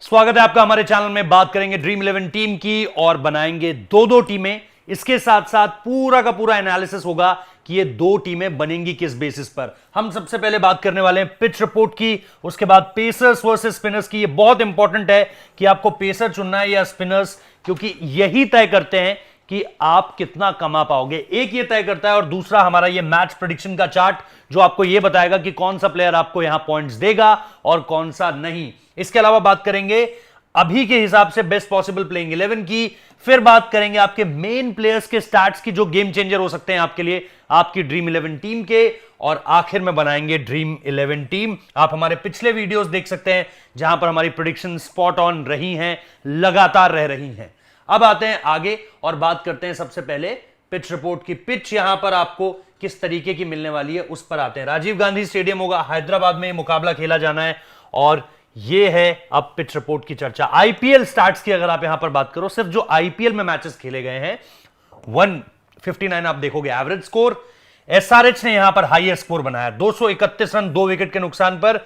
स्वागत है आपका हमारे चैनल में। बात करेंगे ड्रीम 11 टीम की और बनाएंगे दो दो टीमें। इसके साथ साथ पूरा का पूरा एनालिसिस होगा कि ये दो टीमें बनेंगी किस बेसिस पर। हम सबसे पहले बात करने वाले हैं पिच रिपोर्ट की, उसके बाद पेसर्स वर्सेस स्पिनर्स की। ये बहुत इंपॉर्टेंट है कि आपको पेसर चुनना है या स्पिनर्स, क्योंकि यही तय करते हैं कि आप कितना कमा पाओगे। एक ये तय करता है और दूसरा हमारा ये मैच प्रेडिक्शन का चार्ट, जो आपको ये बताएगा कि कौन सा प्लेयर आपको यहां पॉइंट्स देगा और कौन सा नहीं। इसके अलावा बात करेंगे अभी के हिसाब से बेस्ट पॉसिबल प्लेइंग 11 की। फिर बात करेंगे आपके मेन प्लेयर्स के स्टैट्स की, जो गेम चेंजर हो सकते हैं आपके लिए, आपकी ड्रीम 11 टीम के। और आखिर में बनाएंगे ड्रीम 11 टीम। आप हमारे पिछले वीडियोस देख सकते हैं जहां पर हमारी प्रेडिक्शन स्पॉट ऑन रही हैं, लगातार रह रही हैं। अब आते हैं आगे और बात करते हैं सबसे पहले पिच रिपोर्ट की। पिच यहां पर आपको किस तरीके की मिलने वाली है उस पर आते हैं। राजीव गांधी स्टेडियम होगा, हैदराबाद में मुकाबला खेला जाना है। और यह है अब पिच रिपोर्ट की चर्चा। आईपीएल स्टार्ट्स की अगर आप यहां पर बात करो, सिर्फ जो आईपीएल में मैचेस खेले गए हैं 159 आप देखोगे एवरेज स्कोर। एसआरएच ने यहां पर हाईएस्ट स्कोर बनाया 231 रन 2 विकेट के नुकसान पर।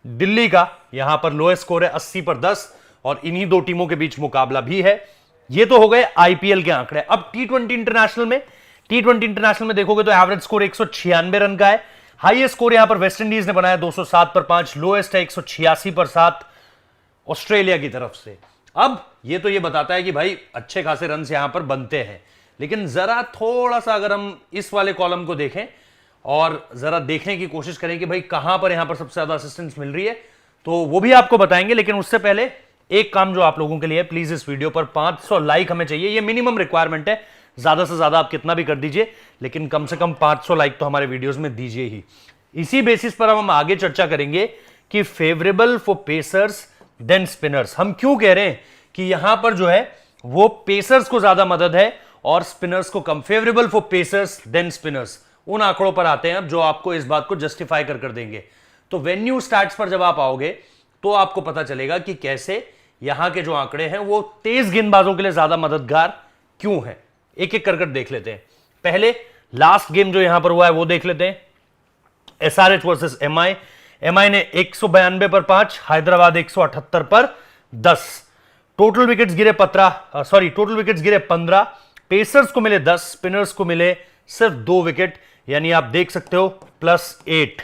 दिल्ली का यहां पर लोएस्ट स्कोर है 80 पर 10 और इन्हीं दो टीमों के बीच मुकाबला भी है। ये तो हो गए आईपीएल के आंकड़े। अब टी20 इंटरनेशनल में देखोगे तो एवरेज स्कोर 196 रन का है। हाईएस्ट स्कोर यहां पर वेस्ट इंडीज ने बनाया 207 पर 5, लोएस्ट है 186 पर 7 ऑस्ट्रेलिया की तरफ से। अब ये तो ये बताता है कि भाई अच्छे खासे रन यहां पर बनते हैं, लेकिन जरा थोड़ा सा अगर हम इस वाले कॉलम को देखें और जरा देखने की कोशिश करें कि भाई कहां पर यहां पर सबसे ज्यादा असिस्टेंस मिल रही है, तो वो भी आपको बताएंगे। लेकिन उससे पहले एक काम जो आप लोगों के लिए, प्लीज इस वीडियो पर 500 लाइक हमें चाहिए। ये मिनिमम रिक्वायरमेंट है, ज्यादा से ज्यादा आप कितना भी कर दीजिए, लेकिन कम से कम 500 लाइक तो हमारे वीडियोस में दीजिए ही। इसी बेसिस पर हम आगे चर्चा करेंगे कि favourable for pacers than spinners. हम क्यों कह रहे हैं कि यहां पर जो है वो पेसर्स को ज्यादा मदद है और स्पिनर्स को कम। Favourable for pacers than spinners, उन आंकड़ों पर आते हैं अब जो आपको इस बात को जस्टिफाई कर देंगे। तो वेन्यू स्टैट्स पर जब आप आओगे तो आपको पता चलेगा कि कैसे यहां के जो आंकड़े हैं वो तेज गेंदबाजों के लिए ज्यादा मददगार क्यों है। एक एक कर देख लेते हैं। पहले लास्ट गेम जो यहां पर हुआ है वो देख लेते हैं। एसआरएच वर्सेस एमआई ने 192 पर 5, हैदराबाद 178 पर 10। टोटल विकेट्स गिरे 15। पेसर्स को मिले 10, स्पिनर्स को मिले सिर्फ 2 विकेट, यानी आप देख सकते हो +8।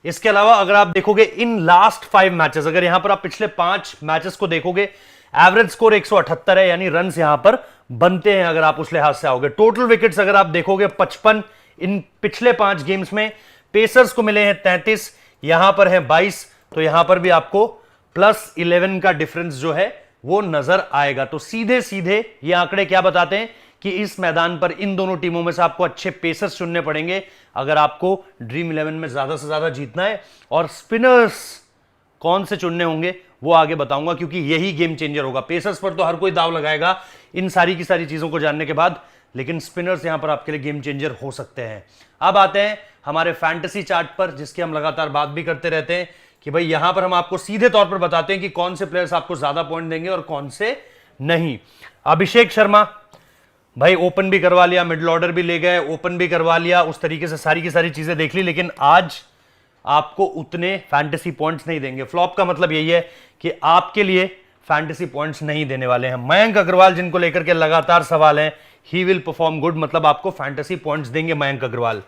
इसके अलावा अगर आप देखोगे इन लास्ट 5 मैचेस, अगर यहां पर आप पिछले 5 मैचेस को देखोगे, एवरेज स्कोर 178 है, यानी रन्स यहां पर बनते हैं अगर आप उस लिहाज से आओगे। टोटल विकेट्स अगर आप देखोगे 55 इन पिछले 5 गेम्स में। पेसर्स को मिले हैं 33, यहां पर है 22, तो यहां पर भी आपको +11 का डिफरेंस जो है वो नजर आएगा। तो सीधे सीधे ये आंकड़े क्या बताते हैं कि इस मैदान पर इन दोनों टीमों में से आपको अच्छे पेसर्स चुनने पड़ेंगे अगर आपको ड्रीम 11 में ज्यादा से ज्यादा जीतना है। और स्पिनर्स कौन से चुनने होंगे वो आगे बताऊंगा, क्योंकि यही गेम चेंजर होगा। पेसर्स पर तो हर कोई दाव लगाएगा इन सारी की सारी चीजों को जानने के बाद, लेकिन स्पिनर्स यहां पर आपके लिए गेम चेंजर हो सकते हैं। अब आते हैं हमारे फैंटेसी चार्ट पर, जिसकी हम लगातार बात भी करते रहते हैं कि भाई यहां पर हम आपको सीधे तौर पर बताते हैं कि कौन से प्लेयर्स आपको ज्यादा पॉइंट देंगे और कौन से नहीं। अभिषेक शर्मा भाई ओपन भी करवा लिया, मिडिल ऑर्डर भी ले गए, ओपन भी करवा लिया, उस तरीके से सारी की सारी चीजें देख ली, लेकिन आज आपको उतने फैंटेसी पॉइंट्स नहीं देंगे। फ्लॉप का मतलब यही है कि आपके लिए फैंटेसी पॉइंट्स नहीं देने वाले हैं। मयंक अग्रवाल, जिनको लेकर के लगातार सवाल हैं, ही विल परफॉर्म गुड, मतलब आपको फैंटेसी पॉइंट्स देंगे Mayank Agarwal.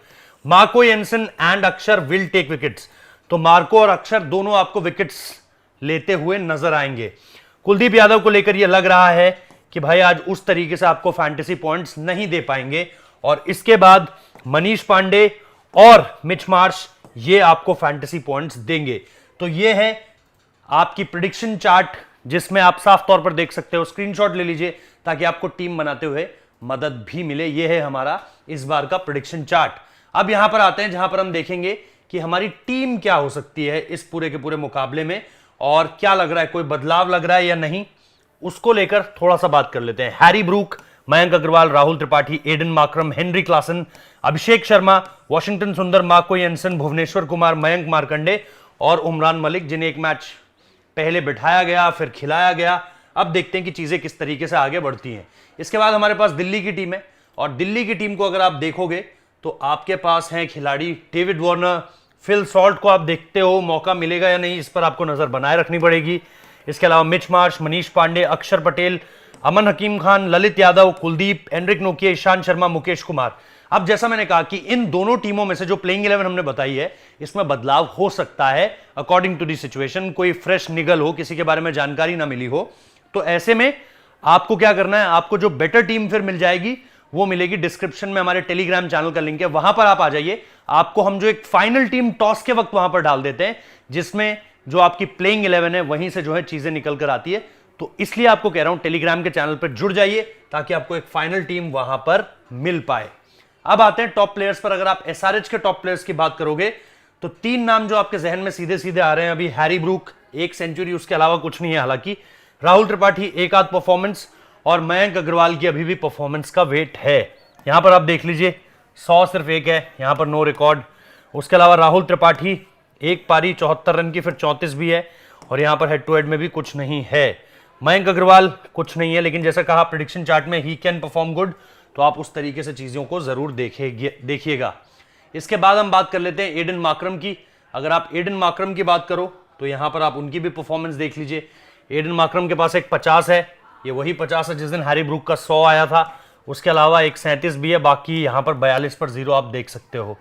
Marco Jansen and Axar will take wickets, तो मार्को और अक्षर दोनों आपको विकेट्स लेते हुए नजर आएंगे। कुलदीप यादव को लेकर यह लग रहा है कि भाई आज उस तरीके से आपको फैंटेसी पॉइंट्स नहीं दे पाएंगे। और इसके बाद मनीष पांडे और मिच मार्श ये आपको फैंटेसी पॉइंट्स देंगे। तो ये है आपकी प्रेडिक्शन चार्ट, जिसमें आप साफ तौर पर देख सकते हो। स्क्रीनशॉट ले लीजिए ताकि आपको टीम बनाते हुए मदद भी मिले। ये है हमारा इस बार का प्रेडिक्शन चार्ट। अब यहां पर आते हैं जहां पर हम देखेंगे कि हमारी टीम क्या हो सकती है इस पूरे के पूरे मुकाबले में, और क्या लग रहा है, कोई बदलाव लग रहा है या नहीं, उसको लेकर थोड़ा सा बात कर लेते हैं। Harry Brook, Mayank Agarwal, Rahul Tripathi, Aiden Markram, Heinrich Klaasen, Abhishek Sharma, Washington Sundar, Marco Jansen, Bhuvneshwar Kumar, Mayank Markande और उमरान मलिक, जिन्हें एक मैच पहले बिठाया गया फिर खिलाया गया। अब देखते हैं कि चीजें किस तरीके से आगे बढ़ती हैं। इसके बाद हमारे पास दिल्ली की टीम है, और दिल्ली की टीम को अगर आप देखोगे तो आपके पास हैं खिलाड़ी डेविड वार्नर, फिल सॉल्ट को आप देखते हो, मौका मिलेगा या नहीं इस पर आपको नजर बनाए रखनी पड़ेगी। इसके अलावा मिच मार्श, मनीष पांडे, अक्षर पटेल, अमन हकीम खान, ललित यादव, कुलदीप, एनरिक नोकिया, ईशांत शर्मा, मुकेश कुमार। अब जैसा मैंने कहा कि इन दोनों टीमों में से जो प्लेइंग 11 हमने बताई है, इसमें बदलाव हो सकता है अकॉर्डिंग टू दी सिचुएशन। कोई फ्रेश निगल हो, किसी के बारे में जानकारी ना मिली हो, तो ऐसे में आपको क्या करना है, आपको जो बेटर टीम फिर मिल जाएगी वो मिलेगी डिस्क्रिप्शन में, हमारे टेलीग्राम चैनल का लिंक है, वहां पर आप आ जाइए। आपको हम जो एक फाइनल टीम टॉस के वक्त वहां पर डाल देते हैं, जिसमें जो आपकी प्लेइंग 11 है वहीं से जो है चीजें निकल कर आती है। तो इसलिए आपको कह रहा हूं टेलीग्राम के चैनल पर जुड़ जाइए ताकि आपको एक फाइनल टीम वहां पर मिल पाए। अब आते हैं टॉप प्लेयर्स पर। अगर आप एसआरएच के टॉप प्लेयर्स की बात करोगे तो 3 नाम जो आपके जहन में सीधे सीधे आ रहे हैं अभी, हैरी ब्रूक 1 सेंचुरी, उसके अलावा कुछ नहीं है हालांकि, राहुल त्रिपाठी 1 आध परफॉर्मेंस, और मयंक अग्रवाल की अभी भी परफॉर्मेंस का वेट है। यहां पर आप देख लीजिए 100 सिर्फ 1 है, यहां पर नो रिकॉर्ड। उसके अलावा राहुल त्रिपाठी 1 पारी 74 रन की, फिर 34 भी है, और यहां पर हेड टू हेड में भी कुछ नहीं है। मयंक अग्रवाल कुछ नहीं है, लेकिन जैसा कहा प्रेडिक्शन चार्ट में ही कैन परफॉर्म गुड, तो आप उस तरीके से चीजों को जरूर देखिएगा। इसके बाद हम बात कर लेते हैं एडन मार्करम की। अगर आप एडन मार्करम की बात करो तो यहां पर आप उनकी भी परफॉर्मेंस देख लीजिए। एडन मार्करम के पास एक 50 है, ये वही 50 है जिस दिन हैरी ब्रूक का 100 आया था। उसके अलावा एक 37 भी है, बाकी यहां पर 42 पर 0 आप देख सकते हो।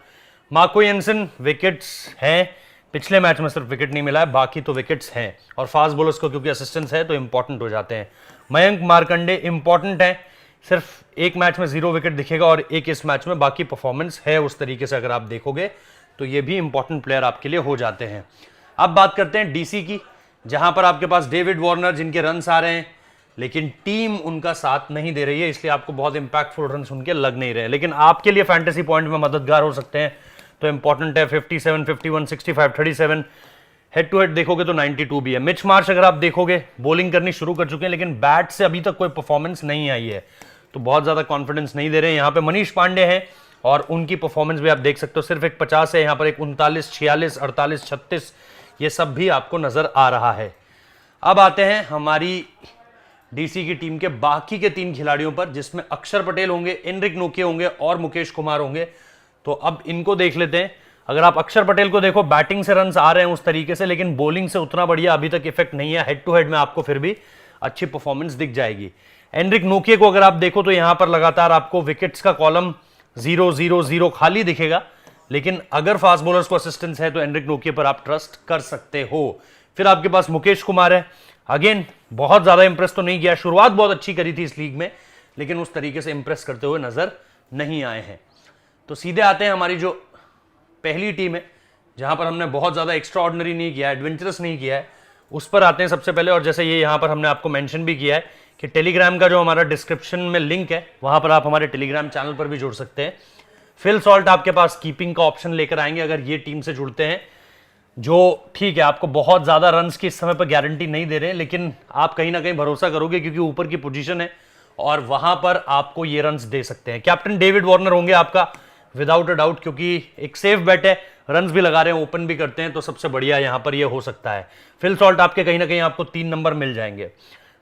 मार्को येंसन विकेट्स हैं, पिछले मैच में सिर्फ विकेट नहीं मिला है, बाकी तो विकेट्स हैं, और फास्ट बॉलर्स को क्योंकि असिस्टेंस है तो इंपॉर्टेंट हो जाते हैं। मयंक मार्कंडे इंपॉर्टेंट है, सिर्फ एक मैच में 0 विकेट दिखेगा और एक इस मैच में, बाकी परफॉर्मेंस है उस तरीके से अगर आप देखोगे तो ये भी इंपॉर्टेंट प्लेयर आपके लिए हो जाते हैं। अब बात करते हैं डीसी की, जहां पर आपके पास डेविड वार्नर जिनके रन्स आ रहे हैं, लेकिन टीम उनका साथ नहीं दे रही है, इसलिए आपको बहुत इंपैक्टफुल रन्स उनके लग नहीं रहे हैं, लेकिन आपके लिए फैंटेसी पॉइंट में मददगार हो सकते हैं, तो इंपॉर्टेंट है। 57, 51, 65, 37, हेड टू हेड देखोगे तो 92 भी है। मिच मार्श अगर आप देखोगे बॉलिंग करनी शुरू कर चुके हैं, लेकिन बैट से अभी तक कोई परफॉर्मेंस नहीं आई है, तो बहुत ज्यादा कॉन्फिडेंस नहीं दे रहे हैं। यहाँ पे मनीष पांडे हैं और उनकी परफॉर्मेंस भी आप देख सकते हो, सिर्फ एक 50 है, यहाँ पर एक 39, 46, 48, 36, ये सब भी आपको नजर आ रहा है। अब आते हैं हमारी डीसी की टीम के बाकी के 3 खिलाड़ियों पर, जिसमें अक्षर पटेल होंगे, एनरिक नोकिया होंगे और मुकेश कुमार होंगे। तो अब इनको देख लेते हैं। अगर आप अक्षर पटेल को देखो, बैटिंग से रन्स आ रहे हैं उस तरीके से, लेकिन बॉलिंग से उतना बढ़िया अभी तक इफेक्ट नहीं है। हेड टू हेड में आपको फिर भी अच्छी परफॉर्मेंस दिख जाएगी। एनरिक नोकिया को अगर आप देखो तो यहां पर लगातार आपको विकेट्स का कॉलम 0, 0, 0 खाली दिखेगा, लेकिन अगर फास्ट बॉलर्स को असिस्टेंस है तो एनरिक नोकिया पर आप ट्रस्ट कर सकते हो। फिर आपके पास मुकेश कुमार है, अगेन बहुत ज्यादा इंप्रेस तो नहीं किया, शुरुआत बहुत अच्छी करी थी इस लीग में, लेकिन उस तरीके से इंप्रेस करते हुए नजर नहीं आए हैं। तो सीधे आते हैं हमारी जो पहली टीम है, जहां पर हमने बहुत ज्यादा एक्स्ट्रा ऑर्डिनरी नहीं किया है, एडवेंचरस नहीं किया है, उस पर आते हैं सबसे पहले। और जैसे ये यहां पर हमने आपको मेंशन भी किया है कि टेलीग्राम का जो हमारा डिस्क्रिप्शन में लिंक है, वहां पर आप हमारे टेलीग्राम चैनल पर भी जुड़ सकते हैं। फिल सॉल्ट आपके पास कीपिंग का ऑप्शन लेकर आएंगे अगर ये टीम से जुड़ते हैं, जो ठीक है आपको बहुत ज्यादा रन्स की इस समय पर गारंटी नहीं दे रहे हैं, लेकिन आप कहीं ना कहीं भरोसा करोगे क्योंकि ऊपर की पोजीशन है और वहां पर आपको ये रन्स दे सकते हैं। कैप्टन डेविड वार्नर होंगे आपका विदाउट अ डाउट, क्योंकि एक सेफ बेट है, रन्स भी लगा रहे हैं, ओपन भी करते हैं, तो सबसे बढ़िया यहां पर ये हो सकता है। फिल सॉल्ट आपके कहीं ना कहीं आपको 3 नंबर मिल जाएंगे।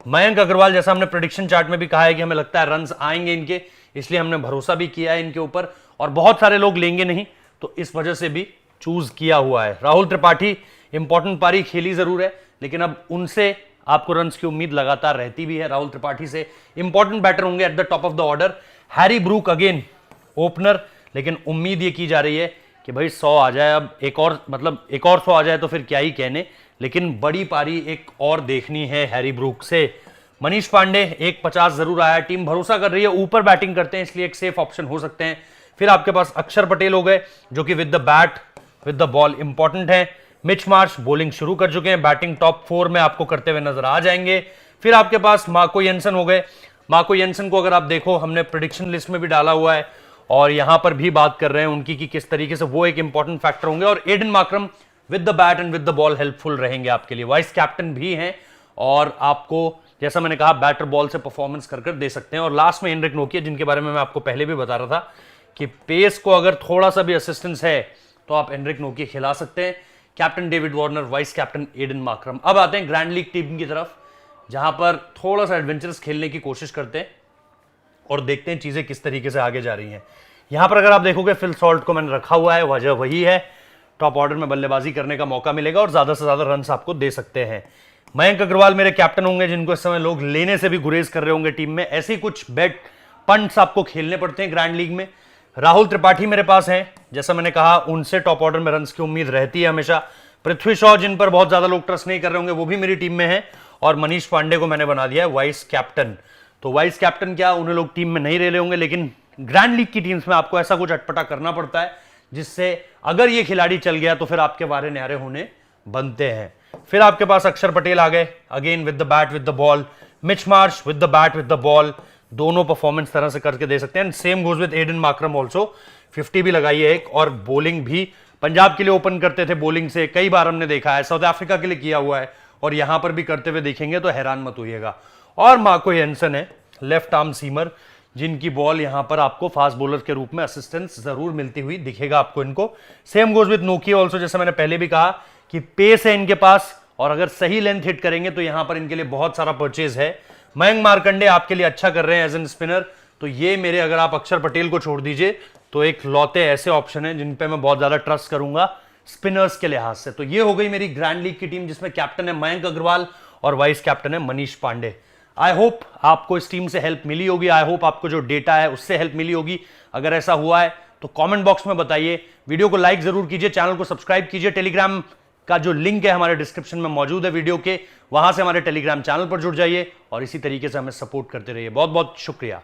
मयंक अग्रवाल, जैसा हमने प्रेडिक्शन चार्ट में भी कहा है कि हमें लगता है रन्स आएंगे इनके, इसलिए हमने भरोसा भी किया है इनके ऊपर, और बहुत सारे लोग लेंगे नहीं तो इस वजह से भी चूज किया हुआ है। राहुल त्रिपाठी इंपॉर्टेंट पारी खेली जरूर है, लेकिन अब उनसे आपको रन्स की उम्मीद लगातार रहती भी है। राहुल त्रिपाठी से इंपॉर्टेंट बैटर होंगे at the top of the order. Harry Brook again opener, लेकिन उम्मीद ये की जा रही है कि भाई 100 आ जाए, अब एक और 100 आ जाए तो फिर क्या ही कहने, लेकिन बड़ी पारी एक और देखनी है हैरी ब्रूक से। मनीष पांडे 1.50 जरूर आया, टीम भरोसा कर रही है, ऊपर बैटिंग करते हैं इसलिए एक सेफ ऑप्शन हो सकते हैं। फिर आपके पास अक्षर पटेल हो गए जो कि with the bat with the ball important है। मिच मार्श बॉलिंग शुरू कर चुके हैं, बैटिंग टॉप 4 में आपको करते हुए नजर आ जाएंगे। फिर आपके पास मार्को येंसन हो गए। मार्को येंसन को अगर आप देखो, हमने प्रेडिक्शन लिस्ट में भी डाला हुआ है और यहां पर भी बात कर रहे हैं उनकी कि किस तरीके से वो एक इंपॉर्टेंट फैक्टर होंगे, और Aiden Markram with the bat and with the ball helpful रहेंगे आपके लिए। वाइस कैप्टन भी हैं और आपको जैसा मैंने कहा बैटर बॉल से परफॉर्मेंस कर दे सकते हैं। और लास्ट में एनरिक नोकिया, जिनके बारे में मैं आपको पहले भी बता रहा था कि पेस को अगर थोड़ा सा भी असिस्टेंस है तो आप एनरिक नोकिया खिला सकते हैं। Captain David Warner, vice captain Aiden Markram. अब आते हैं ग्रैंड लीग टीम की तरफ, जहां पर थोड़ा सा एडवेंचरस खेलने की कोशिश करते हैं और देखते हैं चीजें किस तरीके से आगे जा रही हैं। यहां पर अगर आप देखोगे फिल सॉल्ट को मैंने रखा हुआ है, वजह वही है, टॉप ऑर्डर में बल्लेबाजी करने का मौका मिलेगा और ज्यादा से ज्यादा रन्स आपको दे सकते हैं। मयंक अग्रवाल मेरे कैप्टन होंगे, जिनको इस समय लोग लेने से भी गुरेज कर रहे होंगे टीम में। ऐसे ही कुछ बेट पंट्स आपको खेलने पड़ते हैं ग्रैंड लीग में। राहुल त्रिपाठी मेरे पास हैं, जैसा मैंने कहा उनसे टॉप ऑर्डर में रन्स की उम्मीद रहती है हमेशा। पृथ्वी शॉ, जिन पर बहुत ज्यादा लोग ट्रस्ट नहीं कर रहे होंगे, वो भी मेरी टीम में है। और मनीष पांडे को मैंने बना दिया है वाइस कैप्टन। तो वाइस कैप्टन क्या, उन्हें लोग टीम में नहीं ले रहे होंगे, लेकिन ग्रैंड लीग की टीम्स में आपको ऐसा कुछ अटपटा करना पड़ता है जिससे अगर ये खिलाड़ी चल गया तो फिर आपके वारे न्यारे होने बनते हैं। फिर आपके पास अक्षर पटेल आ गए, again with the bat with the ball. Mitch Marsh with the bat with the ball, दोनों परफॉर्मेंस तरह से करके दे सकते हैं। Same goes with Aiden Markram also, 50 भी लगाई है एक, और बॉलिंग भी पंजाब के लिए ओपन करते थे बॉलिंग से, कई बार हमने देखा है। साउथ अफ्रीका के लिए किया हुआ है और यहां पर भी करते हुए देखेंगे तो हैरान मत होइएगा। और मार्को हेंसन है, लेफ्ट आर्म सीमर, जिनकी बॉल यहां पर आपको फास्ट बॉलर के रूप में असिस्टेंस जरूर मिलती हुई दिखेगा आपको इनको। Same goes with Noki also, जैसे मैंने पहले भी कहा कि पेस है इनके पास और अगर सही लेंथ हिट करेंगे तो यहां पर इनके लिए बहुत सारा परचेज है। मयंक मार्कंडे आपके लिए अच्छा कर रहे हैं एज एन स्पिनर, तो ये मेरे, अगर आप अक्षर पटेल को छोड़ दीजिए तो एक लौते ऐसे ऑप्शन है जिन पे मैं बहुत ज्यादा ट्रस्ट करूंगा स्पिनर्स के लिहाज से। तो ये हो गई मेरी ग्रैंड लीग की टीम, जिसमें कैप्टन है मयंक अग्रवाल और वाइस कैप्टन है मनीष पांडे। आई होप आपको इस टीम से हेल्प मिली होगी, आई होप आपको जो डेटा है उससे हेल्प मिली होगी। अगर ऐसा हुआ है तो कमेंट बॉक्स में बताइए, वीडियो को लाइक जरूर कीजिए, चैनल को सब्सक्राइब कीजिए। टेलीग्राम का जो लिंक है हमारे डिस्क्रिप्शन में मौजूद है वीडियो के, वहां से हमारे टेलीग्राम चैनल पर जुड़ जाइए और इसी तरीके से हमें सपोर्ट करते रहिए। बहुत बहुत शुक्रिया।